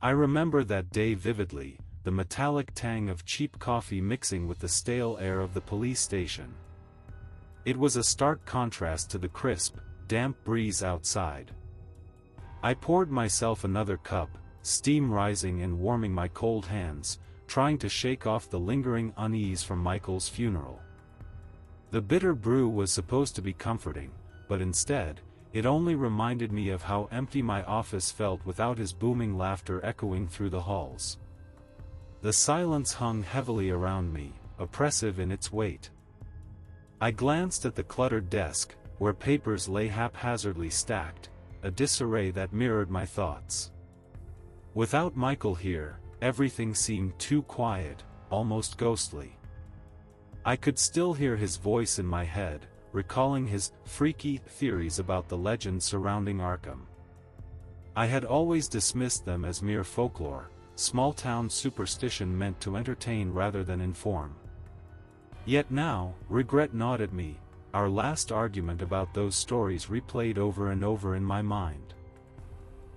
I remember that day vividly, the metallic tang of cheap coffee mixing with the stale air of the police station. It was a stark contrast to the crisp, damp breeze outside. I poured myself another cup, steam rising and warming my cold hands, trying to shake off the lingering unease from Michael's funeral. The bitter brew was supposed to be comforting, but instead, it only reminded me of how empty my office felt without his booming laughter echoing through the halls. The silence hung heavily around me, oppressive in its weight. I glanced at the cluttered desk, where papers lay haphazardly stacked, a disarray that mirrored my thoughts. Without Michael here, everything seemed too quiet, almost ghostly. I could still hear his voice in my head, recalling his freaky theories about the legend surrounding Arkham. I had always dismissed them as mere folklore, small-town superstition meant to entertain rather than inform. Yet now, regret gnawed at me, our last argument about those stories replayed over and over in my mind.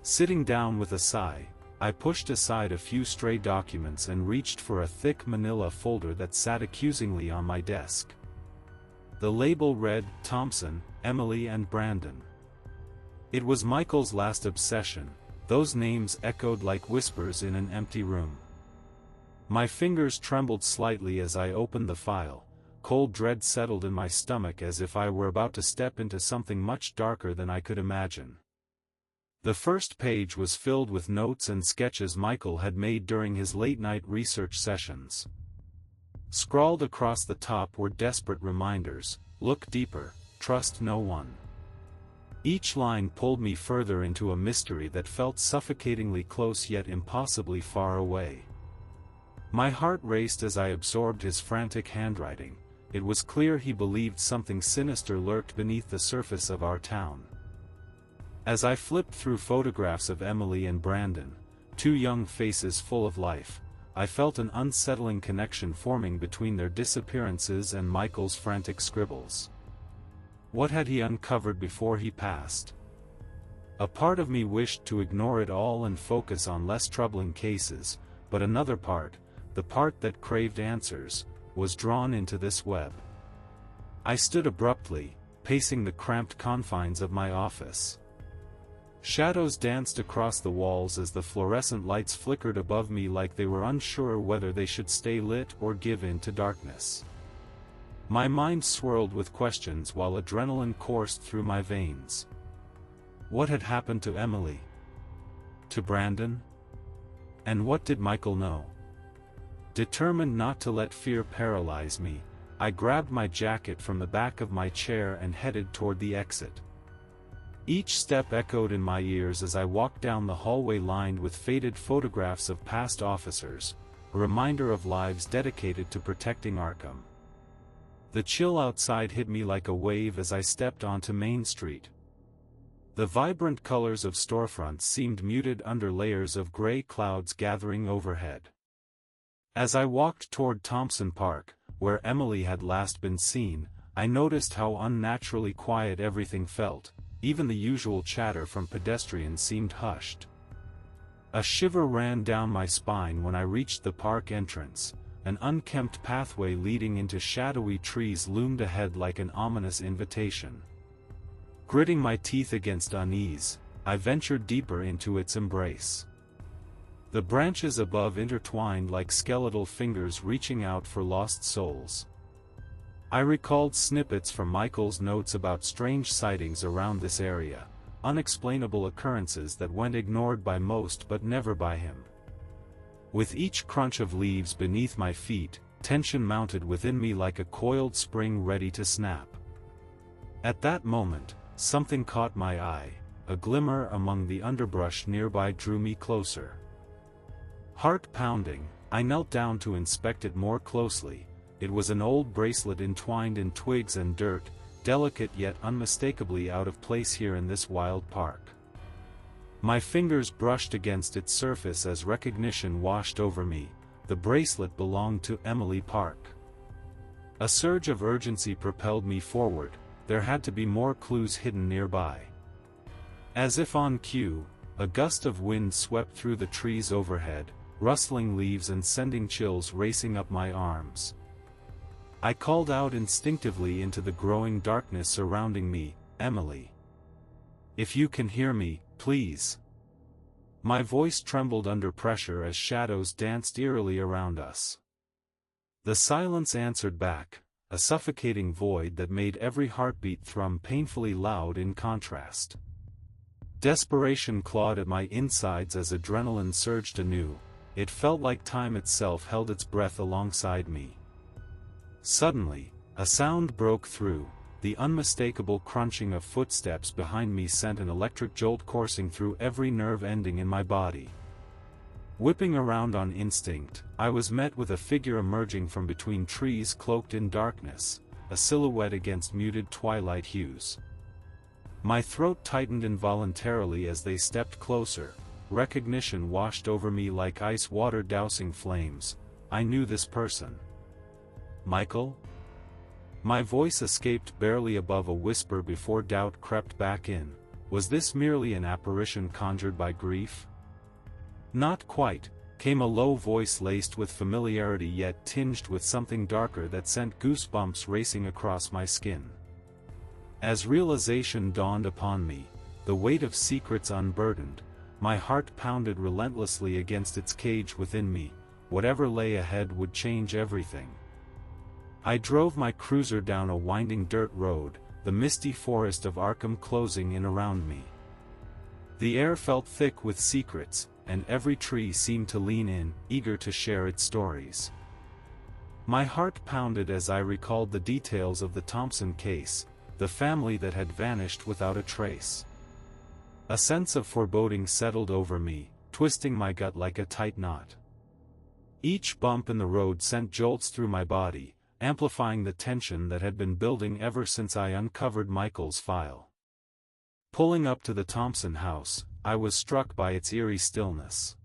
Sitting down with a sigh, I pushed aside a few stray documents and reached for a thick manila folder that sat accusingly on my desk. The label read, Thompson, Emily and Brandon. It was Michael's last obsession, those names echoed like whispers in an empty room. My fingers trembled slightly as I opened the file, cold dread settled in my stomach as if I were about to step into something much darker than I could imagine. The first page was filled with notes and sketches Michael had made during his late-night research sessions. Scrawled across the top were desperate reminders: look deeper, trust no one. Each line pulled me further into a mystery that felt suffocatingly close yet impossibly far away. My heart raced as I absorbed his frantic handwriting. It was clear he believed something sinister lurked beneath the surface of our town. As I flipped through photographs of Emily and Brandon, two young faces full of life, I felt an unsettling connection forming between their disappearances and Michael's frantic scribbles. What had he uncovered before he passed? A part of me wished to ignore it all and focus on less troubling cases, but another part, the part that craved answers, was drawn into this web. I stood abruptly, pacing the cramped confines of my office. Shadows danced across the walls as the fluorescent lights flickered above me like they were unsure whether they should stay lit or give in to darkness. My mind swirled with questions while adrenaline coursed through my veins. What had happened to Emily? To Brandon? And what did Michael know? Determined not to let fear paralyze me, I grabbed my jacket from the back of my chair and headed toward the exit. Each step echoed in my ears as I walked down the hallway lined with faded photographs of past officers, a reminder of lives dedicated to protecting Arkham. The chill outside hit me like a wave as I stepped onto Main Street. The vibrant colors of storefronts seemed muted under layers of gray clouds gathering overhead. As I walked toward Thompson Park, where Emily had last been seen, I noticed how unnaturally quiet everything felt. Even the usual chatter from pedestrians seemed hushed. A shiver ran down my spine when I reached the park entrance. An unkempt pathway leading into shadowy trees loomed ahead like an ominous invitation. Gritting my teeth against unease, I ventured deeper into its embrace. The branches above intertwined like skeletal fingers reaching out for lost souls. I recalled snippets from Michael's notes about strange sightings around this area, unexplainable occurrences that went ignored by most but never by him. With each crunch of leaves beneath my feet, tension mounted within me like a coiled spring ready to snap. At that moment, something caught my eye. A glimmer among the underbrush nearby drew me closer. Heart pounding, I knelt down to inspect it more closely. It was an old bracelet entwined in twigs and dirt, delicate yet unmistakably out of place here in this wild park. My fingers brushed against its surface as recognition washed over me. The bracelet belonged to Emily Park. A surge of urgency propelled me forward. There had to be more clues hidden nearby. As if on cue, A gust of wind swept through the trees overhead, rustling leaves and sending chills racing up my arms. I called out instinctively into the growing darkness surrounding me, "Emily. If you can hear me, please." My voice trembled under pressure as shadows danced eerily around us. The silence answered back, a suffocating void that made every heartbeat thrum painfully loud in contrast. Desperation clawed at my insides as adrenaline surged anew. It felt like time itself held its breath alongside me. Suddenly, a sound broke through. The unmistakable crunching of footsteps behind me sent an electric jolt coursing through every nerve ending in my body. Whipping around on instinct, I was met with a figure emerging from between trees cloaked in darkness, a silhouette against muted twilight hues. My throat tightened involuntarily as they stepped closer. Recognition washed over me like ice water dousing flames. I knew this person. "Michael?" My voice escaped barely above a whisper before doubt crept back in. Was this merely an apparition conjured by grief? "Not quite," came a low voice laced with familiarity yet tinged with something darker that sent goosebumps racing across my skin. As realization dawned upon me, the weight of secrets unburdened, my heart pounded relentlessly against its cage within me. Whatever lay ahead would change everything. I drove my cruiser down a winding dirt road, the misty forest of Arkham closing in around me. The air felt thick with secrets, and every tree seemed to lean in, eager to share its stories. My heart pounded as I recalled the details of the Thompson case, the family that had vanished without a trace. A sense of foreboding settled over me, twisting my gut like a tight knot. Each bump in the road sent jolts through my body, amplifying the tension that had been building ever since I uncovered Michael's file. Pulling up to the Thompson house, I was struck by its eerie stillness.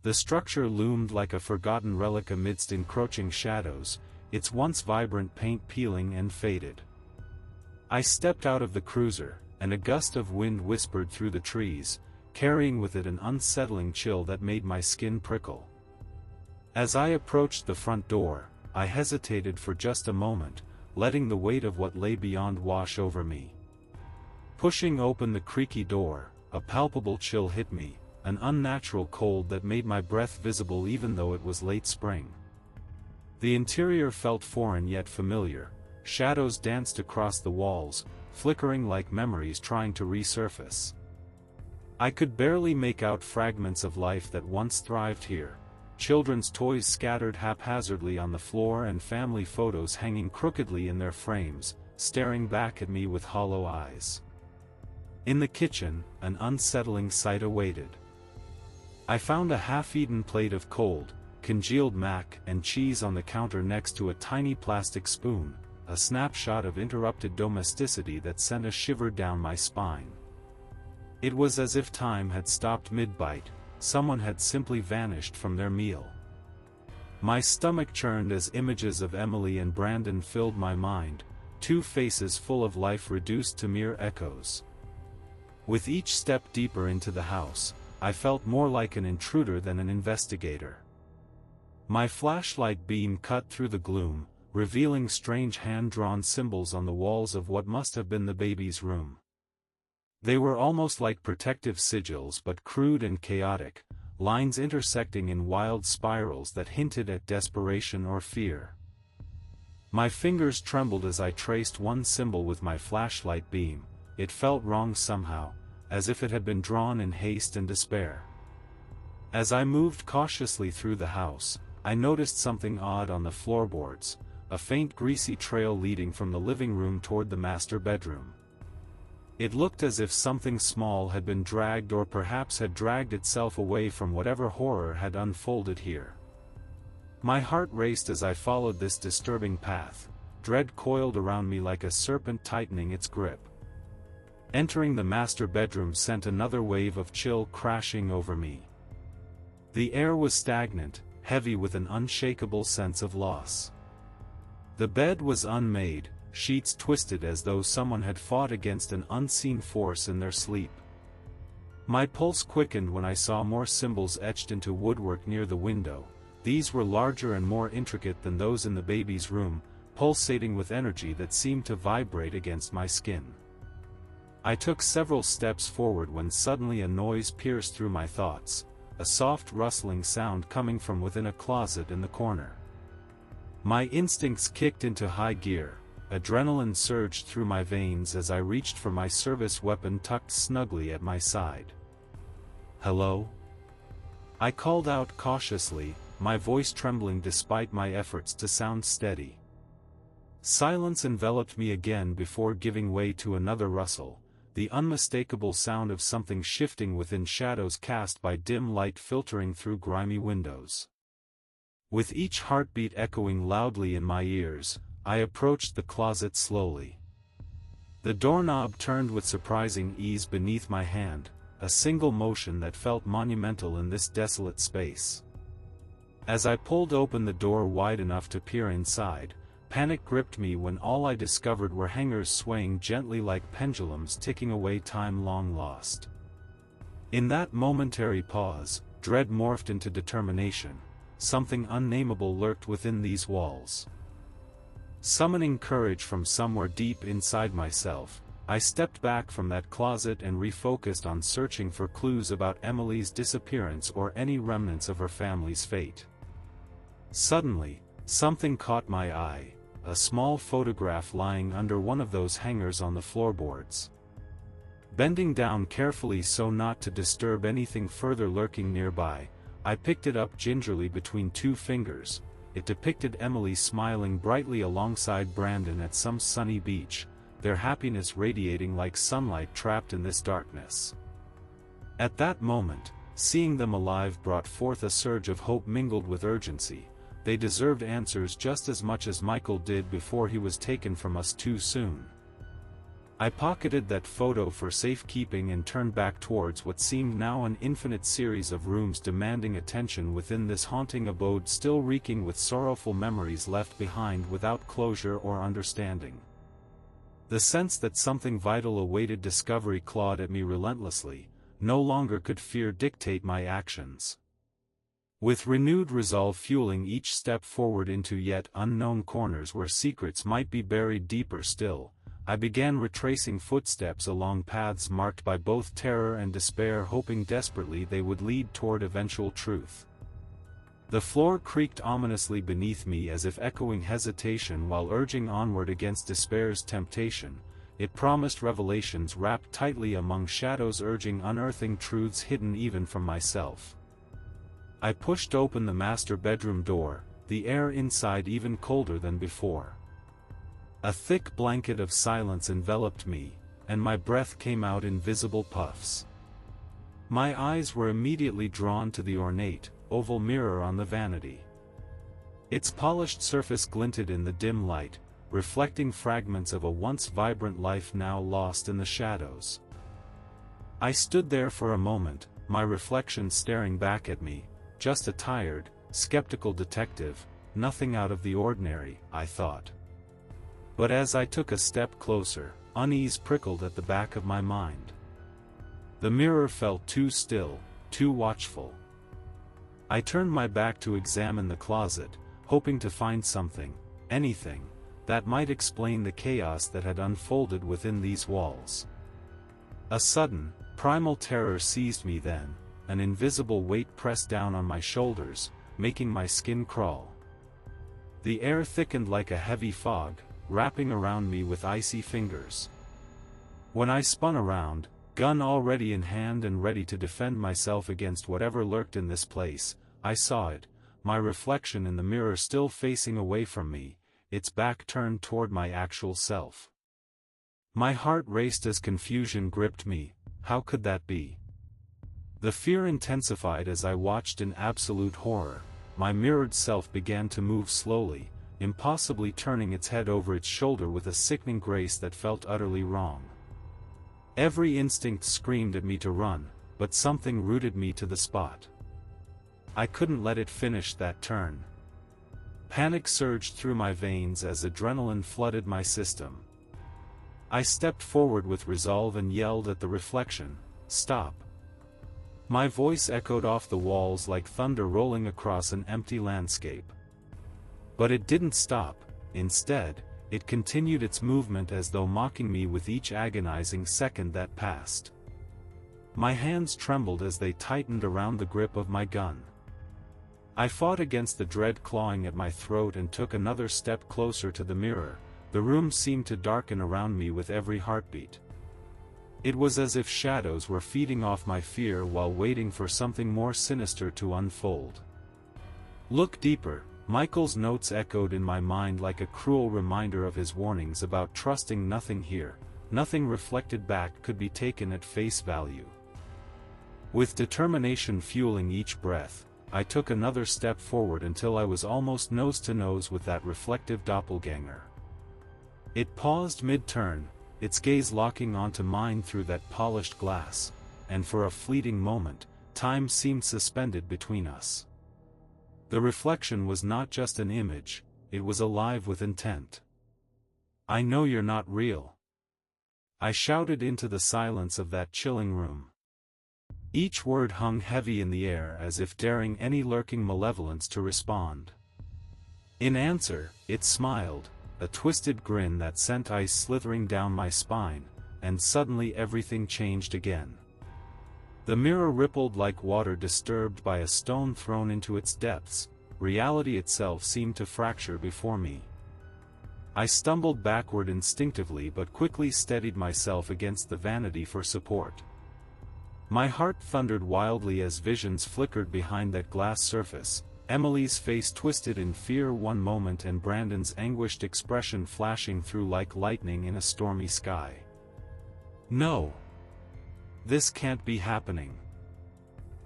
The structure loomed like a forgotten relic amidst encroaching shadows, its once vibrant paint peeling and faded. I stepped out of the cruiser, and a gust of wind whispered through the trees, carrying with it an unsettling chill that made my skin prickle. As I approached the front door, I hesitated for just a moment, letting the weight of what lay beyond wash over me. Pushing open the creaky door, a palpable chill hit me, an unnatural cold that made my breath visible even though it was late spring. The interior felt foreign yet familiar. Shadows danced across the walls, flickering like memories trying to resurface. I could barely make out fragments of life that once thrived here. Children's toys scattered haphazardly on the floor and family photos hanging crookedly in their frames, staring back at me with hollow eyes. In the kitchen, an unsettling sight awaited. I found a half-eaten plate of cold, congealed mac and cheese on the counter next to a tiny plastic spoon, a snapshot of interrupted domesticity that sent a shiver down my spine. It was as if time had stopped mid-bite. Someone had simply vanished from their meal. My stomach churned as images of Emily and Brandon filled my mind, two faces full of life reduced to mere echoes. With each step deeper into the house, I felt more like an intruder than an investigator. My flashlight beam cut through the gloom, revealing strange hand-drawn symbols on the walls of what must have been the baby's room. They were almost like protective sigils but crude and chaotic, lines intersecting in wild spirals that hinted at desperation or fear. My fingers trembled as I traced one symbol with my flashlight beam. It felt wrong somehow, as if it had been drawn in haste and despair. As I moved cautiously through the house, I noticed something odd on the floorboards, a faint greasy trail leading from the living room toward the master bedroom. It looked as if something small had been dragged or perhaps had dragged itself away from whatever horror had unfolded here. My heart raced as I followed this disturbing path, dread coiled around me like a serpent tightening its grip. Entering the master bedroom sent another wave of chill crashing over me. The air was stagnant, heavy with an unshakable sense of loss. The bed was unmade, sheets twisted as though someone had fought against an unseen force in their sleep. My pulse quickened when I saw more symbols etched into woodwork near the window. These were larger and more intricate than those in the baby's room, pulsating with energy that seemed to vibrate against my skin. I took several steps forward when suddenly a noise pierced through my thoughts, a soft rustling sound coming from within a closet in the corner. My instincts kicked into high gear, adrenaline surged through my veins as I reached for my service weapon tucked snugly at my side. "Hello?" I called out cautiously, my voice trembling despite my efforts to sound steady. Silence enveloped me again before giving way to another rustle, the unmistakable sound of something shifting within shadows cast by dim light filtering through grimy windows. With each heartbeat echoing loudly in my ears, I approached the closet slowly. The doorknob turned with surprising ease beneath my hand, a single motion that felt monumental in this desolate space. As I pulled open the door wide enough to peer inside, panic gripped me when all I discovered were hangers swaying gently like pendulums ticking away time long lost. In that momentary pause, dread morphed into determination. Something unnameable lurked within these walls. Summoning courage from somewhere deep inside myself, I stepped back from that closet and refocused on searching for clues about Emily's disappearance or any remnants of her family's fate. Suddenly, something caught my eye, a small photograph lying under one of those hangers on the floorboards. Bending down carefully so not to disturb anything further lurking nearby, I picked it up gingerly between two fingers. It depicted Emily smiling brightly alongside Brandon at some sunny beach, their happiness radiating like sunlight trapped in this darkness. At that moment, seeing them alive brought forth a surge of hope mingled with urgency. They deserved answers just as much as Michael did before he was taken from us too soon. I pocketed that photo for safekeeping and turned back towards what seemed now an infinite series of rooms demanding attention within this haunting abode still reeking with sorrowful memories left behind without closure or understanding. The sense that something vital awaited discovery clawed at me relentlessly. No longer could fear dictate my actions. With renewed resolve fueling each step forward into yet unknown corners where secrets might be buried deeper still, I began retracing footsteps along paths marked by both terror and despair, hoping desperately they would lead toward eventual truth. The floor creaked ominously beneath me as if echoing hesitation while urging onward against despair's temptation. It promised revelations wrapped tightly among shadows, urging unearthing truths hidden even from myself. I pushed open the master bedroom door, the air inside even colder than before. A thick blanket of silence enveloped me, and my breath came out in visible puffs. My eyes were immediately drawn to the ornate, oval mirror on the vanity. Its polished surface glinted in the dim light, reflecting fragments of a once vibrant life now lost in the shadows. I stood there for a moment, my reflection staring back at me, just a tired, skeptical detective, nothing out of the ordinary, I thought. But as I took a step closer, unease prickled at the back of my mind. The mirror felt too still, too watchful. I turned my back to examine the closet, hoping to find something, anything, that might explain the chaos that had unfolded within these walls. A sudden, primal terror seized me then, an invisible weight pressed down on my shoulders, making my skin crawl. The air thickened like a heavy fog, wrapping around me with icy fingers. When I spun around, gun already in hand and ready to defend myself against whatever lurked in this place, I saw it, my reflection in the mirror still facing away from me, its back turned toward my actual self. My heart raced as confusion gripped me. How could that be? The fear intensified as I watched in absolute horror. My mirrored self began to move slowly, impossibly turning its head over its shoulder with a sickening grace that felt utterly wrong. Every instinct screamed at me to run, but something rooted me to the spot. I couldn't let it finish that turn. Panic surged through my veins as adrenaline flooded my system. I stepped forward with resolve and yelled at the reflection, "Stop! My voice echoed off the walls like thunder rolling across an empty landscape. But it didn't stop. Instead, it continued its movement as though mocking me with each agonizing second that passed. My hands trembled as they tightened around the grip of my gun. I fought against the dread clawing at my throat and took another step closer to the mirror. The room seemed to darken around me with every heartbeat. It was as if shadows were feeding off my fear while waiting for something more sinister to unfold. "Look deeper," Michael's notes echoed in my mind like a cruel reminder of his warnings about trusting nothing here. Nothing reflected back could be taken at face value. With determination fueling each breath, I took another step forward until I was almost nose to nose with that reflective doppelganger. It paused mid-turn, its gaze locking onto mine through that polished glass, and for a fleeting moment, time seemed suspended between us. The reflection was not just an image, it was alive with intent. "I know you're not real," I shouted into the silence of that chilling room. Each word hung heavy in the air as if daring any lurking malevolence to respond. In answer, it smiled, a twisted grin that sent ice slithering down my spine, and suddenly everything changed again. The mirror rippled like water disturbed by a stone thrown into its depths. Reality itself seemed to fracture before me. I stumbled backward instinctively but quickly steadied myself against the vanity for support. My heart thundered wildly as visions flickered behind that glass surface, Emily's face twisted in fear one moment and Brandon's anguished expression flashing through like lightning in a stormy sky. "No! This can't be happening!"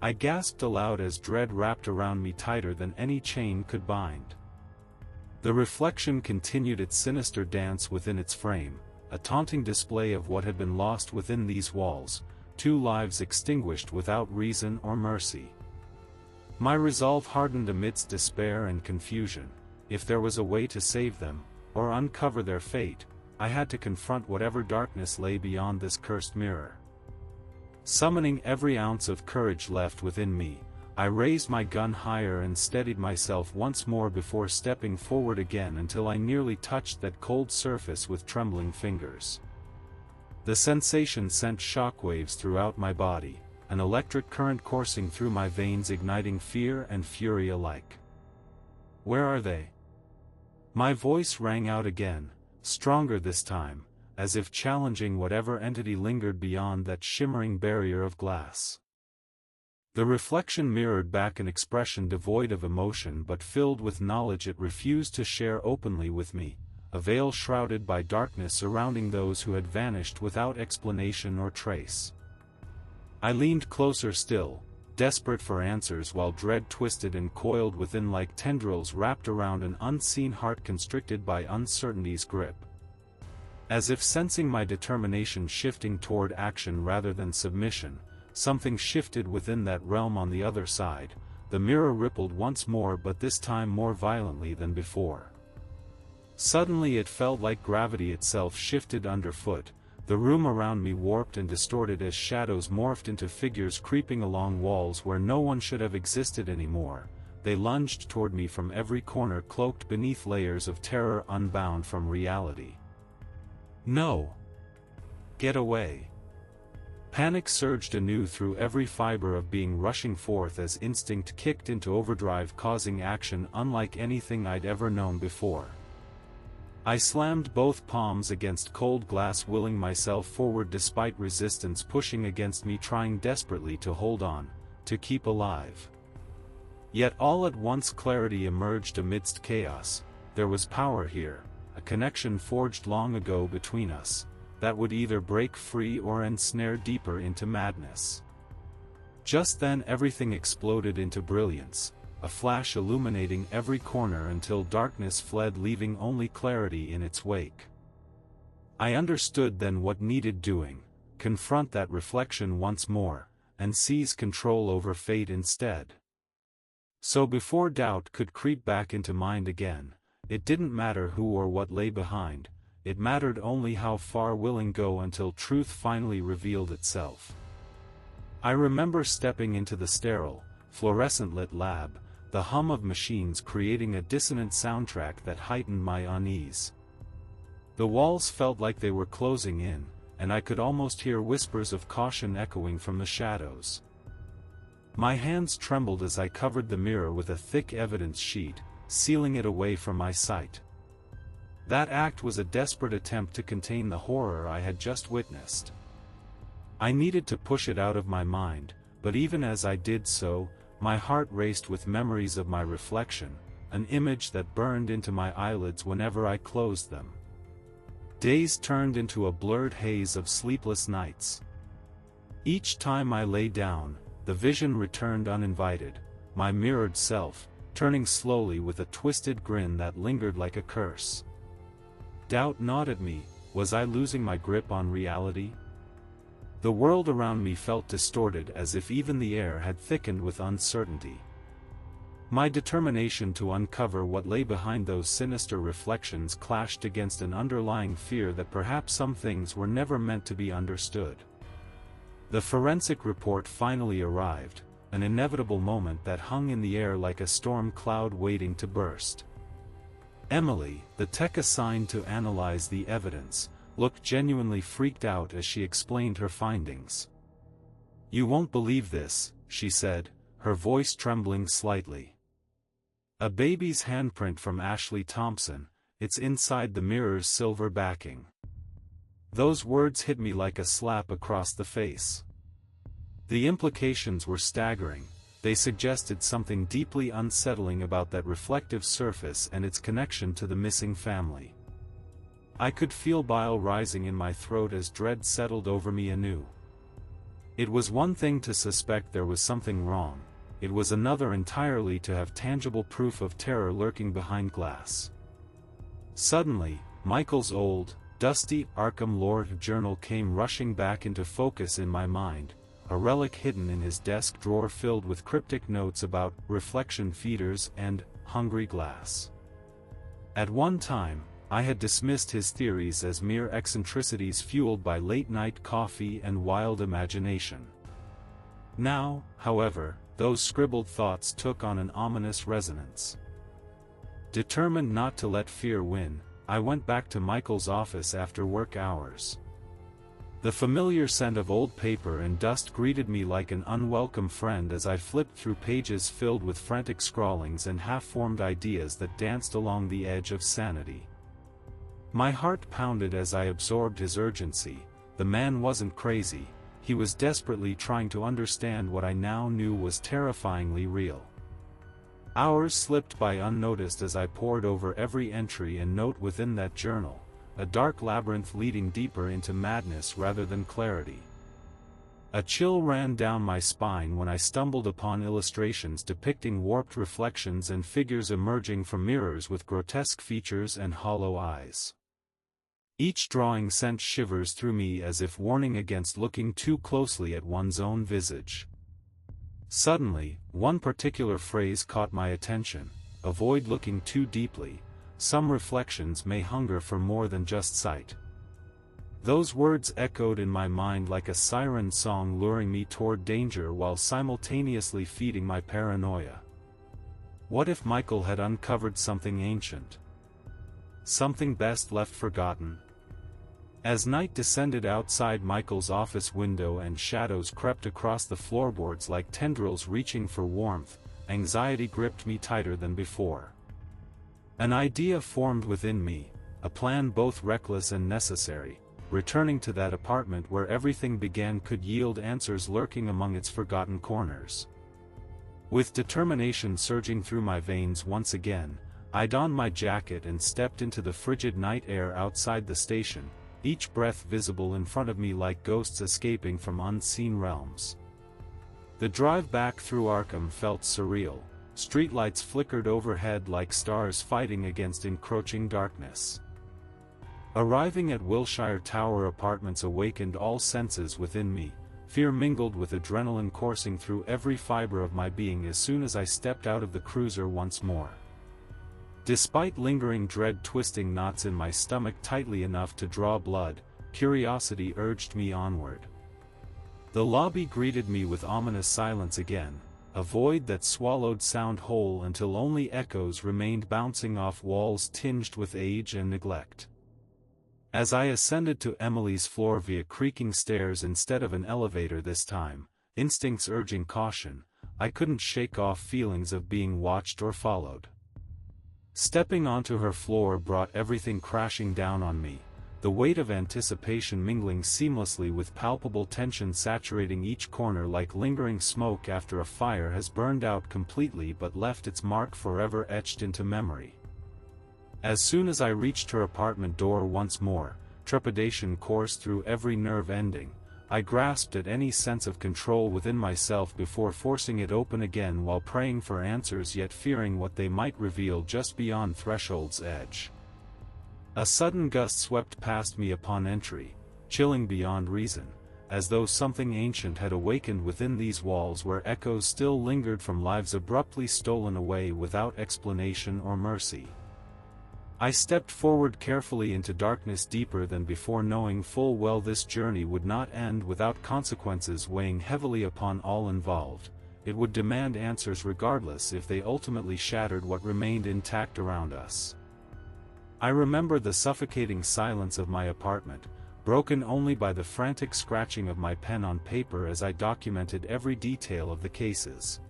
I gasped aloud as dread wrapped around me tighter than any chain could bind. The reflection continued its sinister dance within its frame, a taunting display of what had been lost within these walls, 2 lives extinguished without reason or mercy. My resolve hardened amidst despair and confusion. If there was a way to save them, or uncover their fate, I had to confront whatever darkness lay beyond this cursed mirror. Summoning every ounce of courage left within me, I raised my gun higher and steadied myself once more before stepping forward again until I nearly touched that cold surface with trembling fingers. The sensation sent shockwaves throughout my body, an electric current coursing through my veins igniting fear and fury alike. "Where are they?" My voice rang out again, stronger this time, as if challenging whatever entity lingered beyond that shimmering barrier of glass. The reflection mirrored back an expression devoid of emotion but filled with knowledge it refused to share openly with me, a veil shrouded by darkness surrounding those who had vanished without explanation or trace. I leaned closer still, desperate for answers while dread twisted and coiled within like tendrils wrapped around an unseen heart constricted by uncertainty's grip. As if sensing my determination shifting toward action rather than submission, something shifted within that realm on the other side. The mirror rippled once more, but this time more violently than before. Suddenly it felt like gravity itself shifted underfoot. The room around me warped and distorted as shadows morphed into figures creeping along walls where no one should have existed anymore. They lunged toward me from every corner, cloaked beneath layers of terror unbound from reality. "No! Get away!" Panic surged anew through every fiber of being, rushing forth as instinct kicked into overdrive, causing action unlike anything I'd ever known before. I slammed both palms against cold glass, willing myself forward despite resistance pushing against me, trying desperately to hold on, to keep alive. Yet all at once clarity emerged amidst chaos. There was power here, a connection forged long ago between us, that would either break free or ensnare deeper into madness. Just then everything exploded into brilliance, a flash illuminating every corner until darkness fled, leaving only clarity in its wake. I understood then what needed doing: confront that reflection once more, and seize control over fate instead. So before doubt could creep back into mind again, it didn't matter who or what lay behind, it mattered only how far willing go until truth finally revealed itself. I remember stepping into the sterile, fluorescent-lit lab, the hum of machines creating a dissonant soundtrack that heightened my unease. The walls felt like they were closing in, and I could almost hear whispers of caution echoing from the shadows. My hands trembled as I covered the mirror with a thick evidence sheet, sealing it away from my sight. That act was a desperate attempt to contain the horror I had just witnessed. I needed to push it out of my mind, but even as I did so, my heart raced with memories of my reflection, an image that burned into my eyelids whenever I closed them. Days turned into a blurred haze of sleepless nights. Each time I lay down, the vision returned uninvited, my mirrored self, turning slowly with a twisted grin that lingered like a curse. Doubt gnawed at me. Was I losing my grip on reality? The world around me felt distorted, as if even the air had thickened with uncertainty. My determination to uncover what lay behind those sinister reflections clashed against an underlying fear that perhaps some things were never meant to be understood. The forensic report finally arrived, an inevitable moment that hung in the air like a storm cloud waiting to burst. Emily, the tech assigned to analyze the evidence, looked genuinely freaked out as she explained her findings. "You won't believe this," she said, her voice trembling slightly. "A baby's handprint from Ashley Thompson, it's inside the mirror's silver backing." Those words hit me like a slap across the face. The implications were staggering. They suggested something deeply unsettling about that reflective surface and its connection to the missing family. I could feel bile rising in my throat as dread settled over me anew. It was one thing to suspect there was something wrong, it was another entirely to have tangible proof of terror lurking behind glass. Suddenly, Michael's old, dusty Arkham Lord journal came rushing back into focus in my mind, a relic hidden in his desk drawer filled with cryptic notes about reflection feeders and hungry glass. At one time, I had dismissed his theories as mere eccentricities fueled by late-night coffee and wild imagination. Now, however, those scribbled thoughts took on an ominous resonance. Determined not to let fear win, I went back to Michael's office after work hours. The familiar scent of old paper and dust greeted me like an unwelcome friend as I flipped through pages filled with frantic scrawlings and half-formed ideas that danced along the edge of sanity. My heart pounded as I absorbed his urgency. The man wasn't crazy, he was desperately trying to understand what I now knew was terrifyingly real. Hours slipped by unnoticed as I pored over every entry and note within that journal, a dark labyrinth leading deeper into madness rather than clarity. A chill ran down my spine when I stumbled upon illustrations depicting warped reflections and figures emerging from mirrors with grotesque features and hollow eyes. Each drawing sent shivers through me as if warning against looking too closely at one's own visage. Suddenly, one particular phrase caught my attention: "Avoid looking too deeply. Some reflections may hunger for more than just sight." Those words echoed in my mind like a siren song, luring me toward danger while simultaneously feeding my paranoia. What if Michael had uncovered something ancient? Something best left forgotten? As night descended outside Michael's office window and shadows crept across the floorboards like tendrils reaching for warmth, anxiety gripped me tighter than before. An idea formed within me, a plan both reckless and necessary. Returning to that apartment where everything began could yield answers lurking among its forgotten corners. With determination surging through my veins once again, I donned my jacket and stepped into the frigid night air outside the station, each breath visible in front of me like ghosts escaping from unseen realms. The drive back through Arkham felt surreal. Streetlights flickered overhead like stars fighting against encroaching darkness. Arriving at Wilshire Tower Apartments awakened all senses within me, fear mingled with adrenaline coursing through every fiber of my being as soon as I stepped out of the cruiser once more. Despite lingering dread twisting knots in my stomach tightly enough to draw blood, curiosity urged me onward. The lobby greeted me with ominous silence again, a void that swallowed sound whole until only echoes remained bouncing off walls tinged with age and neglect. As I ascended to Emily's floor via creaking stairs instead of an elevator this time, instincts urging caution, I couldn't shake off feelings of being watched or followed. Stepping onto her floor brought everything crashing down on me, the weight of anticipation mingling seamlessly with palpable tension saturating each corner like lingering smoke after a fire has burned out completely but left its mark forever etched into memory. As soon as I reached her apartment door once more, trepidation coursed through every nerve ending. I grasped at any sense of control within myself before forcing it open again while praying for answers yet fearing what they might reveal just beyond threshold's edge. A sudden gust swept past me upon entry, chilling beyond reason, as though something ancient had awakened within these walls where echoes still lingered from lives abruptly stolen away without explanation or mercy. I stepped forward carefully into darkness deeper than before, knowing full well this journey would not end without consequences weighing heavily upon all involved. It would demand answers regardless if they ultimately shattered what remained intact around us. I remember the suffocating silence of my apartment, broken only by the frantic scratching of my pen on paper as I documented every detail of the cases.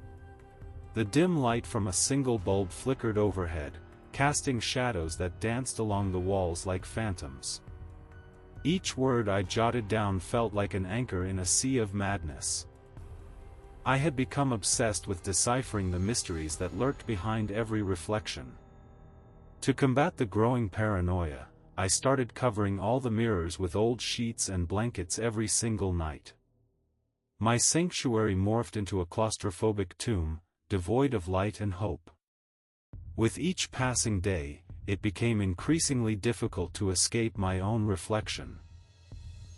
The dim light from a single bulb flickered overhead, casting shadows that danced along the walls like phantoms. Each word I jotted down felt like an anchor in a sea of madness. I had become obsessed with deciphering the mysteries that lurked behind every reflection. To combat the growing paranoia, I started covering all the mirrors with old sheets and blankets every single night. My sanctuary morphed into a claustrophobic tomb, devoid of light and hope. With each passing day, it became increasingly difficult to escape my own reflection.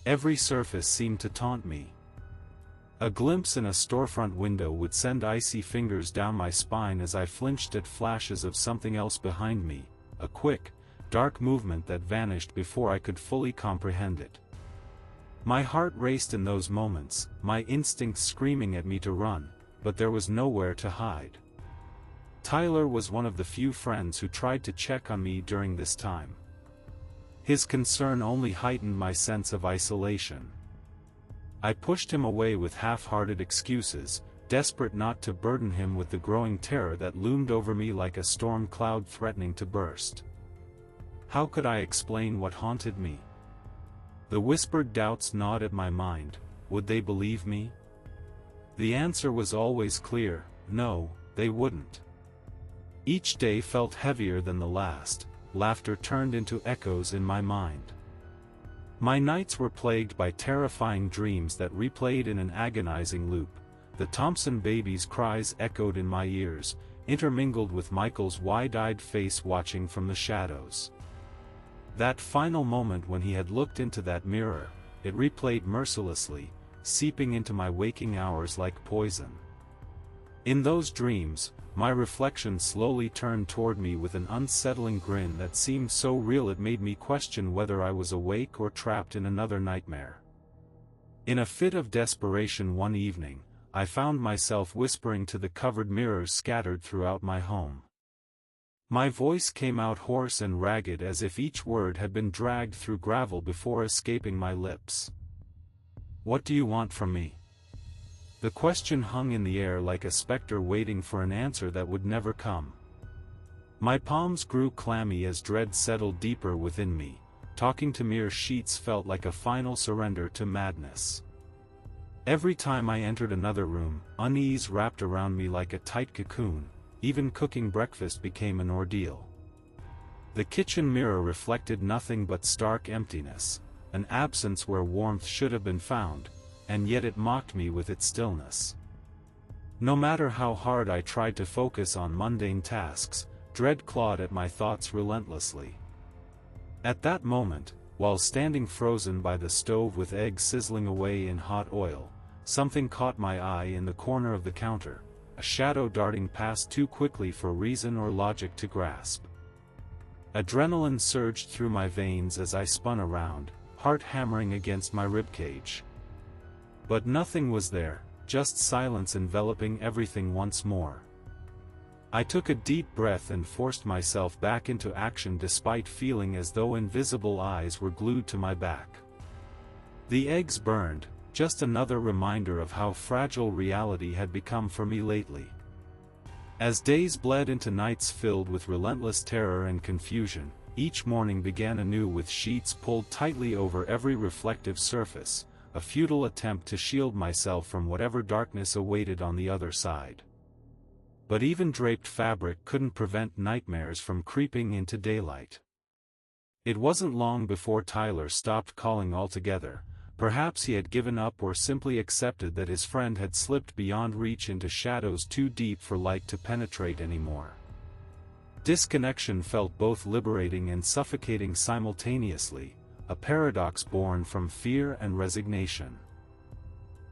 Every surface seemed to taunt me. A glimpse in a storefront window would send icy fingers down my spine as I flinched at flashes of something else behind me, a quick, dark movement that vanished before I could fully comprehend it. My heart raced in those moments, my instincts screaming at me to run, but there was nowhere to hide. Tyler was one of the few friends who tried to check on me during this time. His concern only heightened my sense of isolation. I pushed him away with half-hearted excuses, desperate not to burden him with the growing terror that loomed over me like a storm cloud threatening to burst. How could I explain what haunted me? The whispered doubts gnawed at my mind. Would they believe me? The answer was always clear: no, they wouldn't. Each day felt heavier than the last, laughter turned into echoes in my mind. My nights were plagued by terrifying dreams that replayed in an agonizing loop. The Thompson baby's cries echoed in my ears, intermingled with Michael's wide-eyed face watching from the shadows. That final moment when he had looked into that mirror, it replayed mercilessly, seeping into my waking hours like poison. In those dreams, my reflection slowly turned toward me with an unsettling grin that seemed so real it made me question whether I was awake or trapped in another nightmare. In a fit of desperation one evening, I found myself whispering to the covered mirrors scattered throughout my home. My voice came out hoarse and ragged as if each word had been dragged through gravel before escaping my lips. "What do you want from me?" The question hung in the air like a specter waiting for an answer that would never come. My palms grew clammy as dread settled deeper within me. Talking to mere sheets felt like a final surrender to madness. Every time I entered another room, unease wrapped around me like a tight cocoon. Even cooking breakfast became an ordeal. The kitchen mirror reflected nothing but stark emptiness, an absence where warmth should have been found, and yet it mocked me with its stillness. No matter how hard I tried to focus on mundane tasks, dread clawed at my thoughts relentlessly. At that moment, while standing frozen by the stove with eggs sizzling away in hot oil, something caught my eye in the corner of the counter, a shadow darting past too quickly for reason or logic to grasp. Adrenaline surged through my veins as I spun around, heart hammering against my ribcage. But nothing was there, just silence enveloping everything once more. I took a deep breath and forced myself back into action despite feeling as though invisible eyes were glued to my back. The eggs burned, just another reminder of how fragile reality had become for me lately. As days bled into nights filled with relentless terror and confusion, each morning began anew with sheets pulled tightly over every reflective surface, a futile attempt to shield myself from whatever darkness awaited on the other side. But even draped fabric couldn't prevent nightmares from creeping into daylight. It wasn't long before Tyler stopped calling altogether. Perhaps he had given up or simply accepted that his friend had slipped beyond reach into shadows too deep for light to penetrate anymore. Disconnection felt both liberating and suffocating simultaneously, a paradox born from fear and resignation.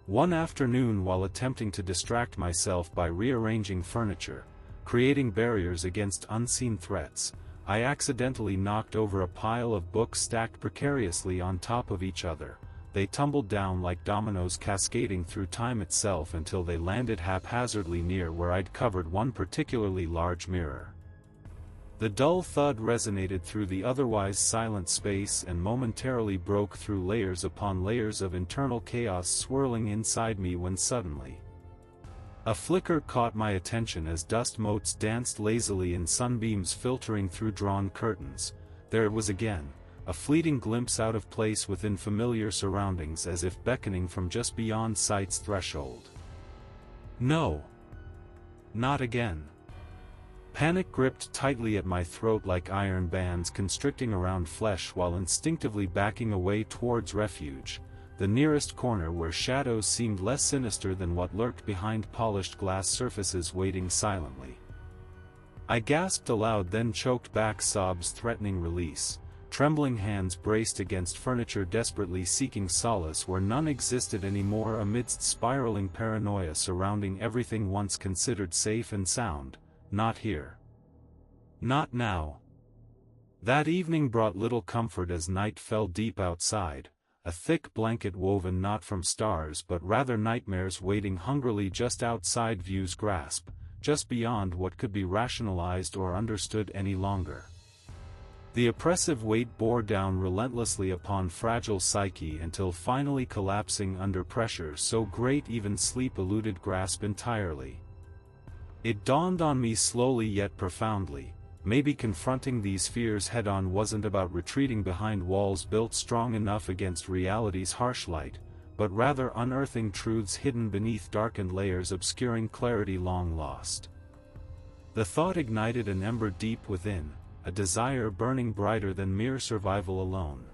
One afternoon, while attempting to distract myself by rearranging furniture, creating barriers against unseen threats, I accidentally knocked over a pile of books stacked precariously on top of each other. They tumbled down like dominoes, cascading through time itself until they landed haphazardly near where I'd covered one particularly large mirror. The dull thud resonated through the otherwise silent space and momentarily broke through layers upon layers of internal chaos swirling inside me when suddenly a flicker caught my attention as dust motes danced lazily in sunbeams filtering through drawn curtains. There it was again, a fleeting glimpse out of place within familiar surroundings, as if beckoning from just beyond sight's threshold. No! Not again! Panic gripped tightly at my throat like iron bands constricting around flesh while instinctively backing away towards refuge, the nearest corner where shadows seemed less sinister than what lurked behind polished glass surfaces waiting silently. I gasped aloud, then choked back sobs threatening release. Trembling hands braced against furniture, desperately seeking solace where none existed anymore amidst spiraling paranoia surrounding everything once considered safe and sound. Not here. Not now. That evening brought little comfort as night fell deep outside, a thick blanket woven not from stars but rather nightmares waiting hungrily just outside view's grasp, just beyond what could be rationalized or understood any longer. The oppressive weight bore down relentlessly upon fragile psyche until finally collapsing under pressure so great even sleep eluded grasp entirely. It dawned on me slowly yet profoundly, maybe confronting these fears head-on wasn't about retreating behind walls built strong enough against reality's harsh light, but rather unearthing truths hidden beneath darkened layers obscuring clarity long lost. The thought ignited an ember deep within, a desire burning brighter than mere survival alone.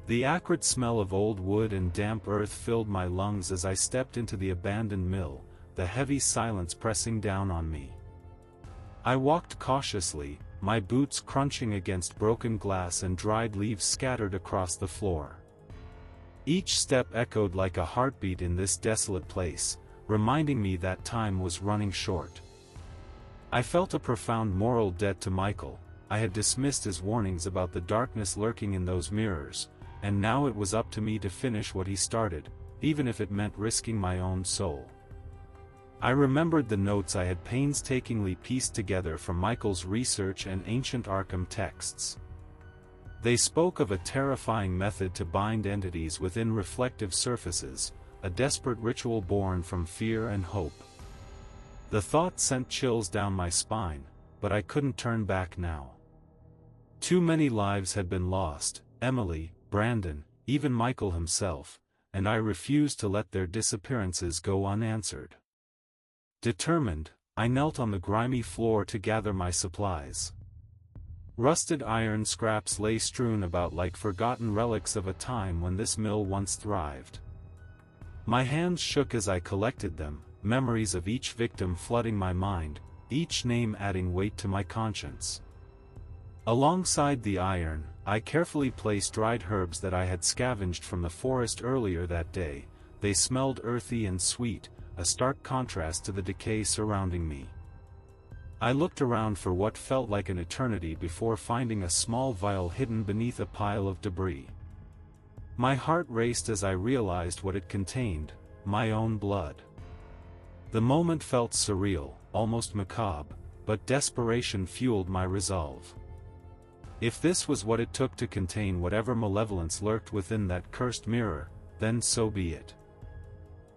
The acrid smell of old wood and damp earth filled my lungs as I stepped into the abandoned mill, the heavy silence pressing down on me. I walked cautiously, my boots crunching against broken glass and dried leaves scattered across the floor. Each step echoed like a heartbeat in this desolate place, reminding me that time was running short. I felt a profound moral debt to Michael. I had dismissed his warnings about the darkness lurking in those mirrors, and now it was up to me to finish what he started, even if it meant risking my own soul. I remembered the notes I had painstakingly pieced together from Michael's research and ancient Arkham texts. They spoke of a terrifying method to bind entities within reflective surfaces, a desperate ritual born from fear and hope. The thought sent chills down my spine, but I couldn't turn back now. Too many lives had been lost, Emily, Brandon, even Michael himself, and I refused to let their disappearances go unanswered. Determined, I knelt on the grimy floor to gather my supplies. Rusted iron scraps lay strewn about like forgotten relics of a time when this mill once thrived. My hands shook as I collected them, memories of each victim flooding my mind, each name adding weight to my conscience. Alongside the iron, I carefully placed dried herbs that I had scavenged from the forest earlier that day. They smelled earthy and sweet, a stark contrast to the decay surrounding me. I looked around for what felt like an eternity before finding a small vial hidden beneath a pile of debris. My heart raced as I realized what it contained, my own blood. The moment felt surreal, almost macabre, but desperation fueled my resolve. If this was what it took to contain whatever malevolence lurked within that cursed mirror, then so be it.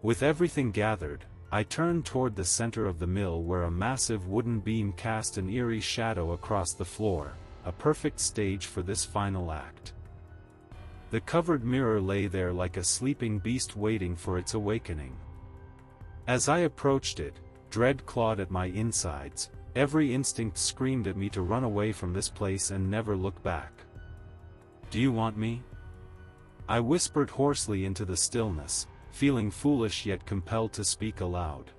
With everything gathered, I turned toward the center of the mill where a massive wooden beam cast an eerie shadow across the floor, a perfect stage for this final act. The covered mirror lay there like a sleeping beast waiting for its awakening. As I approached it, dread clawed at my insides, every instinct screamed at me to run away from this place and never look back. "Do you want me?" I whispered hoarsely into the stillness, feeling foolish yet compelled to speak aloud.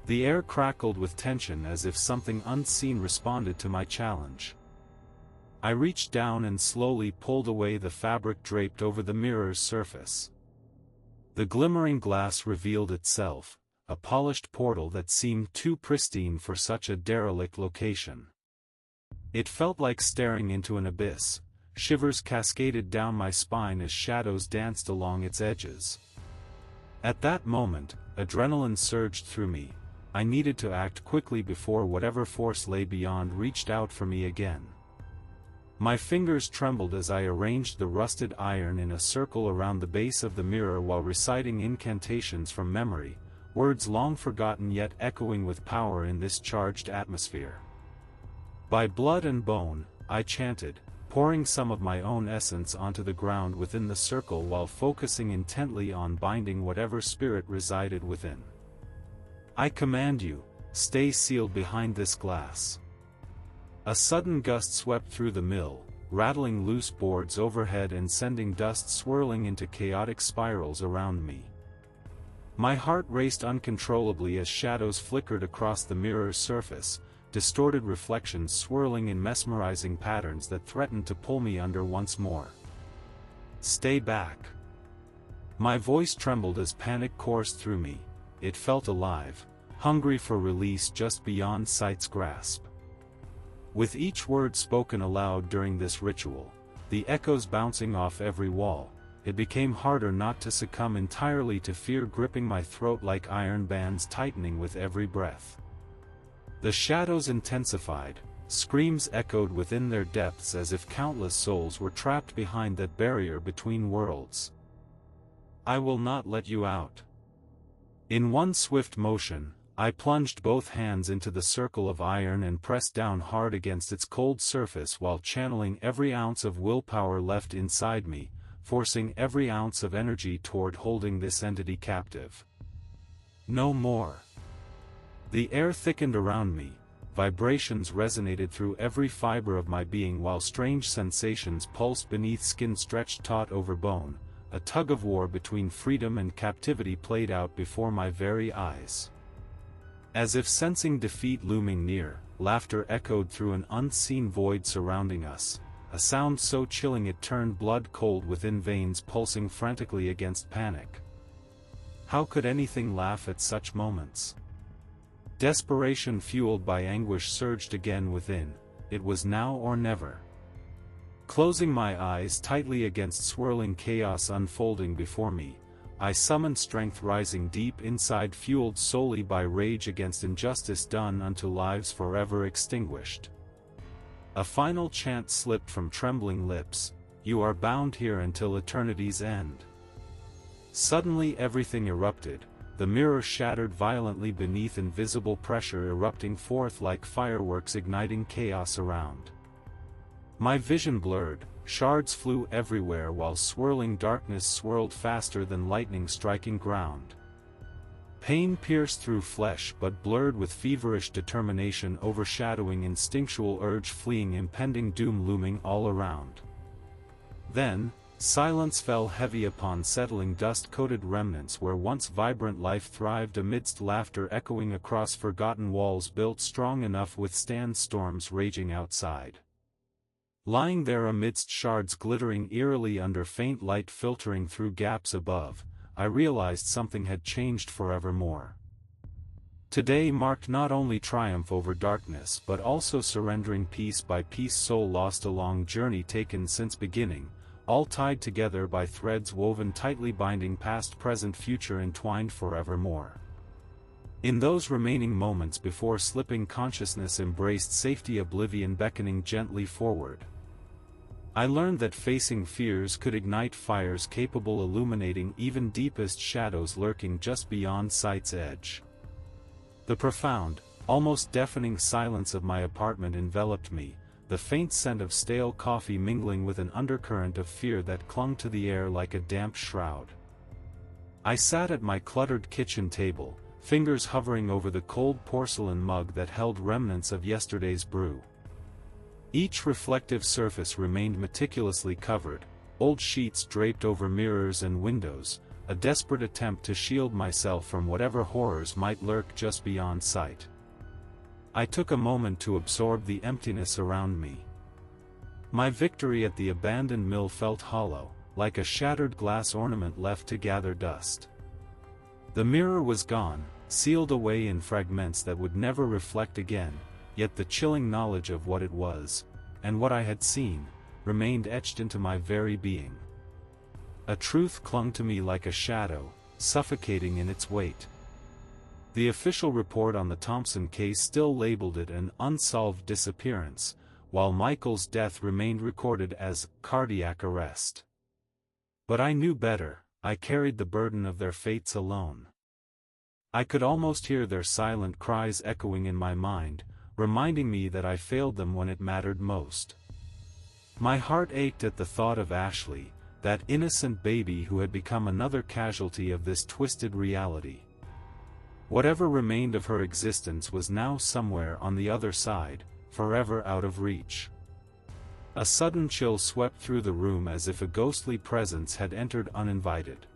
The air crackled with tension as if something unseen responded to my challenge. I reached down and slowly pulled away the fabric draped over the mirror's surface. The glimmering glass revealed itself, a polished portal that seemed too pristine for such a derelict location. It felt like staring into an abyss. Shivers cascaded down my spine as shadows danced along its edges. At that moment, adrenaline surged through me. I needed to act quickly before whatever force lay beyond reached out for me again. My fingers trembled as I arranged the rusted iron in a circle around the base of the mirror while reciting incantations from memory, words long forgotten yet echoing with power in this charged atmosphere. "By blood and bone," I chanted, pouring some of my own essence onto the ground within the circle while focusing intently on binding whatever spirit resided within. "I command you, stay sealed behind this glass." A sudden gust swept through the mill, rattling loose boards overhead and sending dust swirling into chaotic spirals around me. My heart raced uncontrollably as shadows flickered across the mirror's surface, distorted reflections swirling in mesmerizing patterns that threatened to pull me under once more. "Stay back." My voice trembled as panic coursed through me. It felt alive, hungry for release just beyond sight's grasp. With each word spoken aloud during this ritual, the echoes bouncing off every wall, it became harder not to succumb entirely to fear gripping my throat like iron bands tightening with every breath. The shadows intensified, screams echoed within their depths as if countless souls were trapped behind that barrier between worlds. "I will not let you out." In one swift motion, I plunged both hands into the circle of iron and pressed down hard against its cold surface while channeling every ounce of willpower left inside me, forcing every ounce of energy toward holding this entity captive. No more. The air thickened around me, vibrations resonated through every fiber of my being while strange sensations pulsed beneath skin stretched taut over bone. A tug-of-war between freedom and captivity played out before my very eyes. As if sensing defeat looming near, laughter echoed through an unseen void surrounding us, a sound so chilling it turned blood cold within veins pulsing frantically against panic. How could anything laugh at such moments? Desperation fueled by anguish surged again within. It was now or never. Closing my eyes tightly against swirling chaos unfolding before me, I summoned strength rising deep inside, fueled solely by rage against injustice done unto lives forever extinguished. A final chant slipped from trembling lips: "You are bound here until eternity's end." Suddenly everything erupted, the mirror shattered violently beneath invisible pressure erupting forth like fireworks igniting chaos around. My vision blurred, shards flew everywhere while swirling darkness swirled faster than lightning striking ground. Pain pierced through flesh but blurred with feverish determination overshadowing instinctual urge fleeing impending doom looming all around. Then, silence fell heavy upon settling dust-coated remnants where once vibrant life thrived amidst laughter echoing across forgotten walls built strong enough withstand storms raging outside. Lying there amidst shards glittering eerily under faint light filtering through gaps above, I realized something had changed forevermore. Today marked not only triumph over darkness but also surrendering piece by piece soul lost along journey taken since beginning, all tied together by threads woven tightly binding past, present, future, entwined forevermore. In those remaining moments before slipping, consciousness embraced safety, oblivion beckoning gently forward. I learned that facing fears could ignite fires capable illuminating even deepest shadows lurking just beyond sight's edge. The profound, almost deafening silence of my apartment enveloped me, the faint scent of stale coffee mingling with an undercurrent of fear that clung to the air like a damp shroud. I sat at my cluttered kitchen table, fingers hovering over the cold porcelain mug that held remnants of yesterday's brew. Each reflective surface remained meticulously covered, old sheets draped over mirrors and windows, a desperate attempt to shield myself from whatever horrors might lurk just beyond sight. I took a moment to absorb the emptiness around me. My victory at the abandoned mill felt hollow, like a shattered glass ornament left to gather dust. The mirror was gone, sealed away in fragments that would never reflect again, yet the chilling knowledge of what it was, and what I had seen, remained etched into my very being. A truth clung to me like a shadow, suffocating in its weight. The official report on the Thompson case still labeled it an unsolved disappearance, while Michael's death remained recorded as cardiac arrest. But I knew better. I carried the burden of their fates alone. I could almost hear their silent cries echoing in my mind, reminding me that I failed them when it mattered most. My heart ached at the thought of Ashley, that innocent baby who had become another casualty of this twisted reality. Whatever remained of her existence was now somewhere on the other side, forever out of reach. A sudden chill swept through the room as if a ghostly presence had entered uninvited.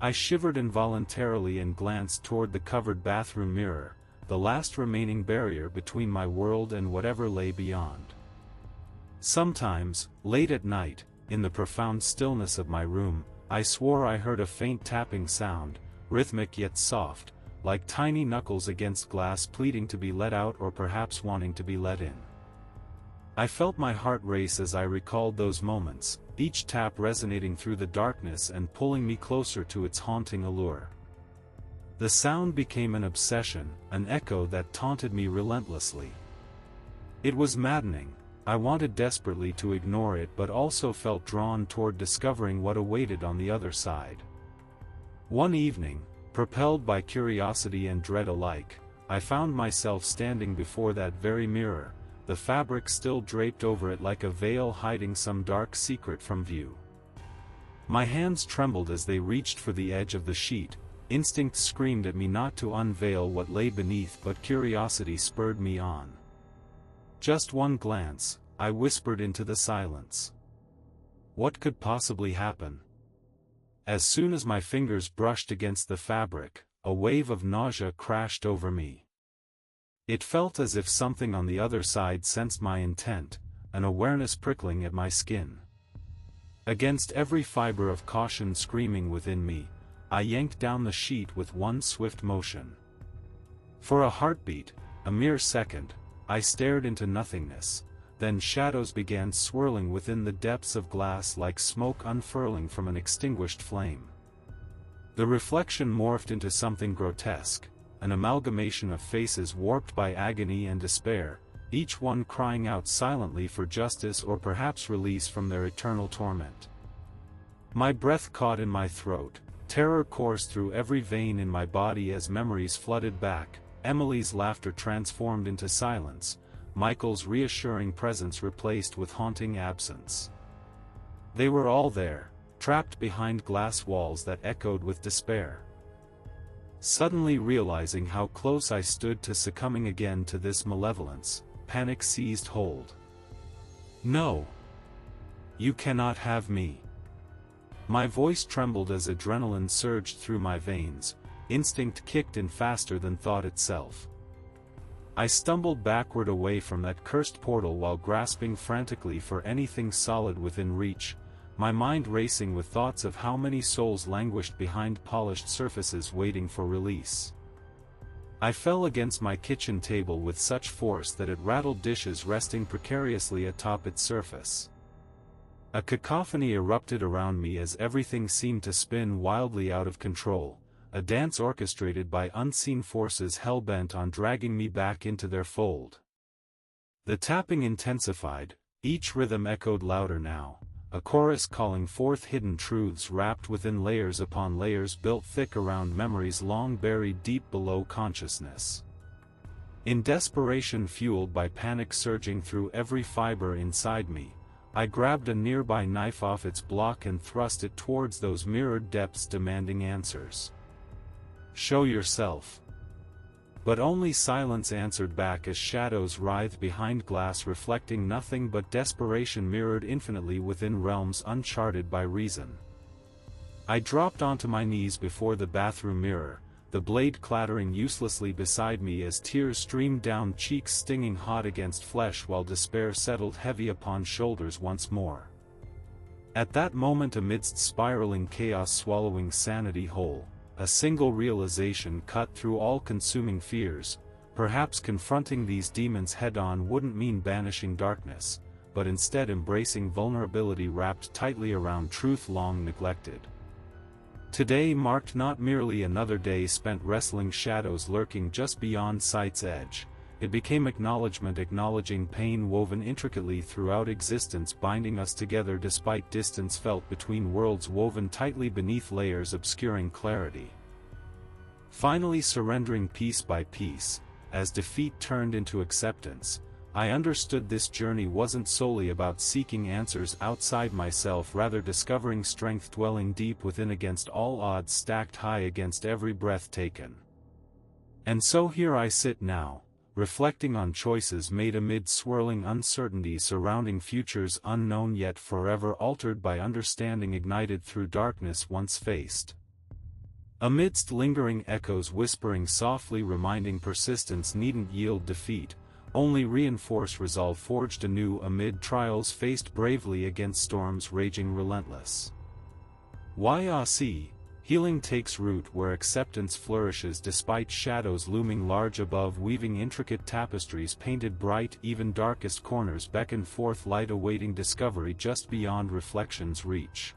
I shivered involuntarily and glanced toward the covered bathroom mirror, the last remaining barrier between my world and whatever lay beyond. Sometimes, late at night, in the profound stillness of my room, I swore I heard a faint tapping sound, rhythmic yet soft, like tiny knuckles against glass pleading to be let out or perhaps wanting to be let in. I felt my heart race as I recalled those moments, each tap resonating through the darkness and pulling me closer to its haunting allure. The sound became an obsession, an echo that taunted me relentlessly. It was maddening. I wanted desperately to ignore it but also felt drawn toward discovering what awaited on the other side. One evening, propelled by curiosity and dread alike, I found myself standing before that very mirror, the fabric still draped over it like a veil hiding some dark secret from view. My hands trembled as they reached for the edge of the sheet. Instinct screamed at me not to unveil what lay beneath, but curiosity spurred me on. Just one glance, I whispered into the silence. What could possibly happen? As soon as my fingers brushed against the fabric, a wave of nausea crashed over me. It felt as if something on the other side sensed my intent, an awareness prickling at my skin. Against every fiber of caution screaming within me, I yanked down the sheet with one swift motion. For a heartbeat, a mere second, I stared into nothingness, then shadows began swirling within the depths of glass like smoke unfurling from an extinguished flame. The reflection morphed into something grotesque, an amalgamation of faces warped by agony and despair, each one crying out silently for justice or perhaps release from their eternal torment. My breath caught in my throat, terror coursed through every vein in my body as memories flooded back. Emily's laughter transformed into silence, Michael's reassuring presence replaced with haunting absence. They were all there, trapped behind glass walls that echoed with despair. Suddenly realizing how close I stood to succumbing again to this malevolence, panic seized hold. No! You cannot have me! My voice trembled as adrenaline surged through my veins, instinct kicked in faster than thought itself. I stumbled backward away from that cursed portal while grasping frantically for anything solid within reach, my mind racing with thoughts of how many souls languished behind polished surfaces waiting for release. I fell against my kitchen table with such force that it rattled dishes resting precariously atop its surface. A cacophony erupted around me as everything seemed to spin wildly out of control, a dance orchestrated by unseen forces hell-bent on dragging me back into their fold. The tapping intensified, each rhythm echoed louder now, a chorus calling forth hidden truths wrapped within layers upon layers built thick around memories long buried deep below consciousness. In desperation fueled by panic surging through every fiber inside me, I grabbed a nearby knife off its block and thrust it towards those mirrored depths demanding answers. "Show yourself." But only silence answered back as shadows writhed behind glass reflecting nothing but desperation mirrored infinitely within realms uncharted by reason. I dropped onto my knees before the bathroom mirror, the blade clattering uselessly beside me as tears streamed down cheeks stinging hot against flesh while despair settled heavy upon shoulders once more. At that moment amidst spiraling chaos swallowing sanity whole, a single realization cut through all-consuming fears. Perhaps confronting these demons head-on wouldn't mean banishing darkness, but instead embracing vulnerability wrapped tightly around truth long neglected. Today marked not merely another day spent wrestling shadows lurking just beyond sight's edge, it became acknowledging pain woven intricately throughout existence binding us together despite distance felt between worlds woven tightly beneath layers obscuring clarity. Finally surrendering piece by piece, as defeat turned into acceptance, I understood this journey wasn't solely about seeking answers outside myself, rather discovering strength dwelling deep within against all odds stacked high against every breath taken. And so here I sit now, reflecting on choices made amid swirling uncertainty surrounding futures unknown yet forever altered by understanding ignited through darkness once faced. Amidst lingering echoes whispering softly reminding persistence needn't yield defeat, only reinforce resolve forged anew amid trials faced bravely against storms raging relentless. Healing takes root where acceptance flourishes despite shadows looming large above weaving intricate tapestries painted bright even darkest corners beckon forth light awaiting discovery just beyond reflection's reach.